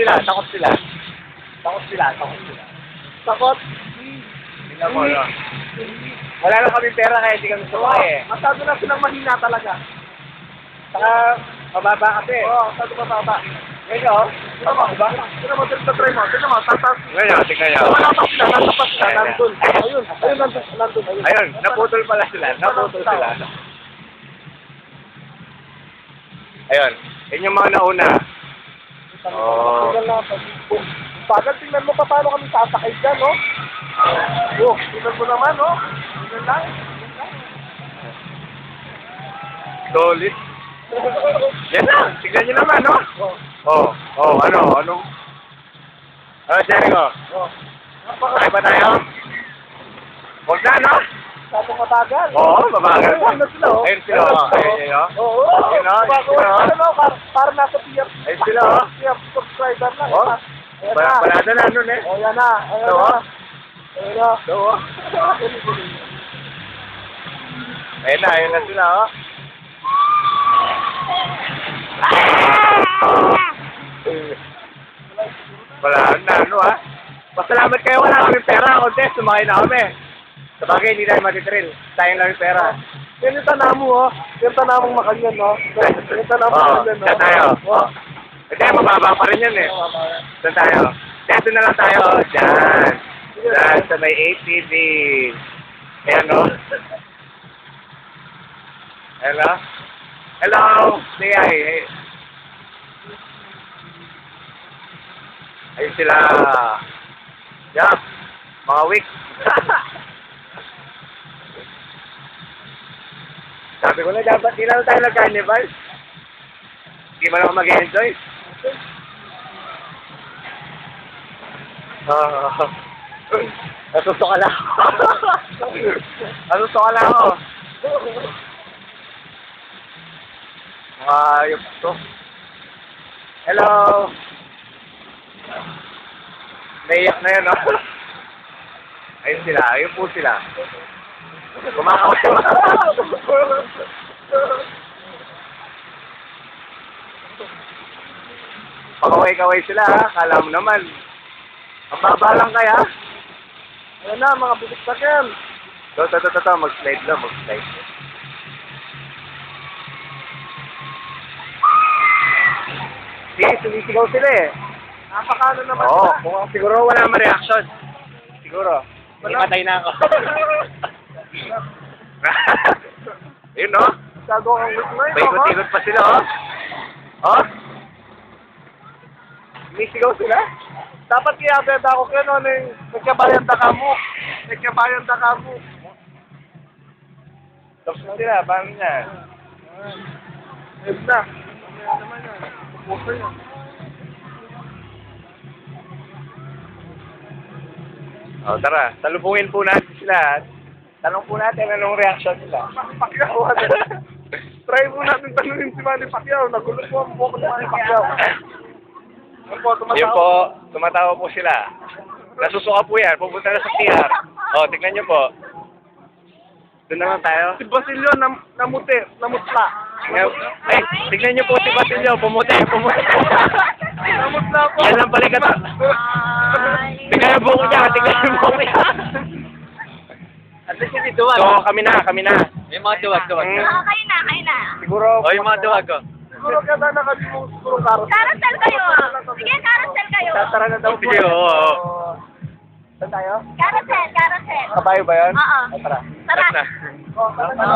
sila, takot sila. Takot sila, takot sila. Takot. Tingnan mo, no? Wala na kami pera kaya hindi kami sumakay eh. Masyado na silang mahina talaga. Saka, mababa kasi. Oo, masyado mababa. Ngayon, oh. Tignan mo, tignan mo, try mo. Tignan mo, tatas. Ngayon, tingnan nyo. Wala pa sila, nasa pa sila, Ayan, nandun. Ayun, ayun, nandun. Ayun, naputol pala sila. Naputol sila. Ayun, yun yung mga nauna. Oh. Bagal, tingnan mo pa paano kami sasakay dyan, no? Oh, tingnan mo naman, no? Tingnan lang. Solid. Yan na, tignan nyo naman, no? Ano? Jericho? Oh. Sakay pa tayo? Huwag na, no? Sabong mabagal. Oo, mabagal. Ayun na sila, oh. Ayun sila, oh. Ayun, oh. Oo. Ayun, oh. Ano, parang nasa PF. Ayun sila, oh. PF subscriber na. Oh. Ayan na. Parada na, nun eh. Oh, yan na. Ayan Ito, na. oh. Ayan na. Ito, oh. Ayun na sila, oh. Wala na, ano ah. Pasalamat kayo, wala kami pera. Contest, sumakay na kami. Sabagay, hindi tayo matitrail. Sayang lang yung pera. Yan yung tanamo, oh. Yung tanamong makanyan, no? Yung tanamong makanyan, no? Saan tayo? Oh. Hindi, mababa pa rin yan eh. Saan tayo? Dito na lang tayo. Diyan. Diyan, sa may ATV. Ayan, no? Hello? Hello? Say hi. Ayun sila. Yup. Mga week. Sabi ko na dapat di lang tayo nag-carnival. Hindi man ako mag-enjoy. Nasusok lang ako. Nasusok lang ako. Ayop to. Hello. Naiyak na yun, no? Ayun sila. Ayun po sila. Kumakaway. Pakaway-kaway sila, ha? Kala mo naman. Ang baba lang kaya? Ayan na, mga bibigtak yan. Ito. Mag-slide lang, mag-slide. Sumisigaw sila eh. Napakano naman Oo, sila. siguro wala naman reaction. Siguro. Hindi patay na ako. Yun, no? Masyado kang weak na yun, Paikot-ikot pa sila, oh. Oh? Sumisigaw sila? Dapat kaya beda ako kaya ano yung nagkabayan na kamo. Nagkabayan na kamo. Tapos na sila, paano niya? Ayun na. Ano naman yan? Pupuso yan. Oh, tara, salubungin po natin sila. Tanong po natin anong reaction nila. Pacquiao. Try mo natin tanungin si Manny Pacquiao. Nagulat po ang buhok ni Manny Pacquiao. Yun po, tumatawa po sila. Nasusuka po yan, pupunta na sa CR. Oh, tignan nyo po. Doon naman tayo. Si Basilio namutla. Ay, tignan nyo po si Basilio, pumuti. Namutla po. Yan lang pala kata. Tignan yung buko niya, tignan yung buko niya. At least hindi duwag. So, kami na. Yung mga duwag. Kayo na. Siguro, O, yung mga duwag ko. Siguro kada nakabimong siguro carousel. Carousel kayo. Sige, carousel kayo. tara na daw po. Sige, oo. Saan tayo? Carousel. Kabayo ba yun? Oo. Tara. Tara. Na. Oh, tara na.